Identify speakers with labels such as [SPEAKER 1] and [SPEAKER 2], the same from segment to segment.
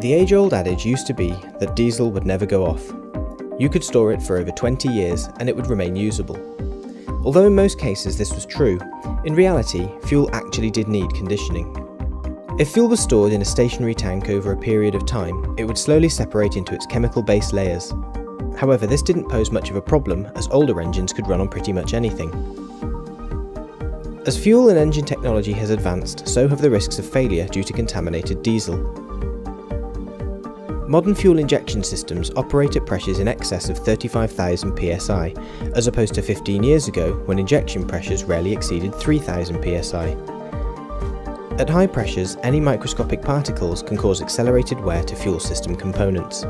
[SPEAKER 1] The age-old adage used to be that diesel would never go off. You could store it for over 20 years and it would remain usable. Although in most cases this was true, in reality, fuel actually did need conditioning. If fuel was stored in a stationary tank over a period of time, it would slowly separate into its chemical base layers. However, this didn't pose much of a problem as older engines could run on pretty much anything. As fuel and engine technology has advanced, so have the risks of failure due to contaminated diesel. Modern fuel injection systems operate at pressures in excess of 35,000 psi, as opposed to 15 years ago when injection pressures rarely exceeded 3,000 psi. At high pressures, any microscopic particles can cause accelerated wear to fuel system components.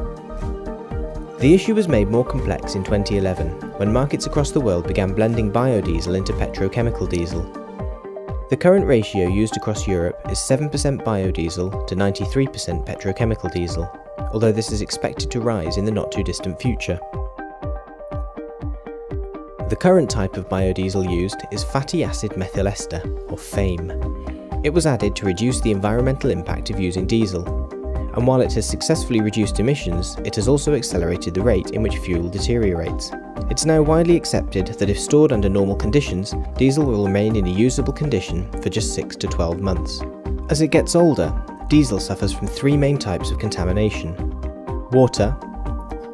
[SPEAKER 1] The issue was made more complex in 2011, when markets across the world began blending biodiesel into petrochemical diesel. The current ratio used across Europe is 7% biodiesel to 93% petrochemical diesel, although this is expected to rise in the not too distant future. The current type of biodiesel used is fatty acid methyl ester, or FAME. It was added to reduce the environmental impact of using diesel, and while it has successfully reduced emissions, it has also accelerated the rate in which fuel deteriorates. It's now widely accepted that if stored under normal conditions, diesel will remain in a usable condition for just 6 to 12 months. As it gets older, diesel suffers from three main types of contamination: water,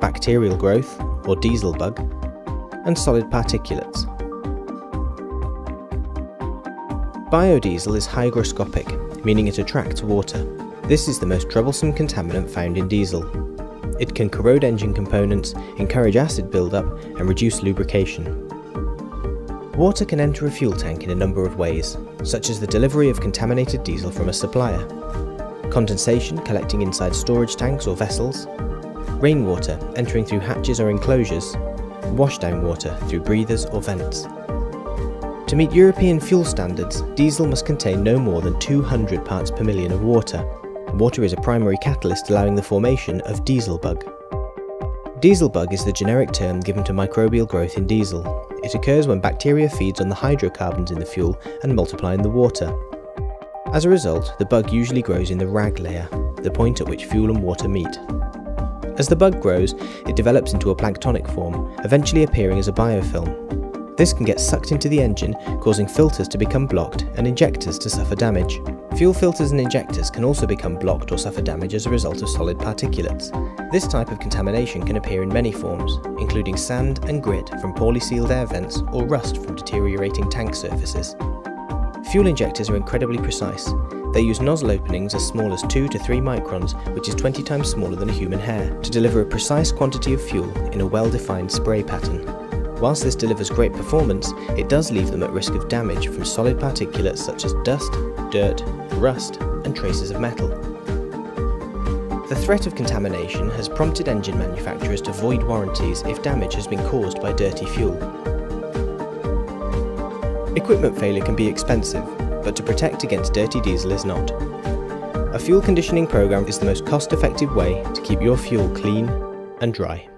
[SPEAKER 1] bacterial growth, or diesel bug, and solid particulates. Biodiesel is hygroscopic, meaning it attracts water. This is the most troublesome contaminant found in diesel. It can corrode engine components, encourage acid buildup, and reduce lubrication. Water can enter a fuel tank in a number of ways, such as the delivery of contaminated diesel from a supplier, condensation collecting inside storage tanks or vessels, rainwater entering through hatches or enclosures, washdown water through breathers or vents. To meet European fuel standards, diesel must contain no more than 200 parts per million of water. Water is a primary catalyst allowing the formation of diesel bug. Diesel bug is the generic term given to microbial growth in diesel. It occurs when bacteria feeds on the hydrocarbons in the fuel and multiply in the water. As a result, the bug usually grows in the rag layer, the point at which fuel and water meet. As the bug grows, it develops into a planktonic form, eventually appearing as a biofilm. This can get sucked into the engine, causing filters to become blocked and injectors to suffer damage. Fuel filters and injectors can also become blocked or suffer damage as a result of solid particulates. This type of contamination can appear in many forms, including sand and grit from poorly sealed air vents or rust from deteriorating tank surfaces. Fuel injectors are incredibly precise. They use nozzle openings as small as 2 to 3 microns, which is 20 times smaller than a human hair, to deliver a precise quantity of fuel in a well-defined spray pattern. Whilst this delivers great performance, it does leave them at risk of damage from solid particulates such as dust, dirt, rust, and traces of metal. The threat of contamination has prompted engine manufacturers to void warranties if damage has been caused by dirty fuel. Equipment failure can be expensive, but to protect against dirty diesel is not. A fuel conditioning program is the most cost-effective way to keep your fuel clean and dry.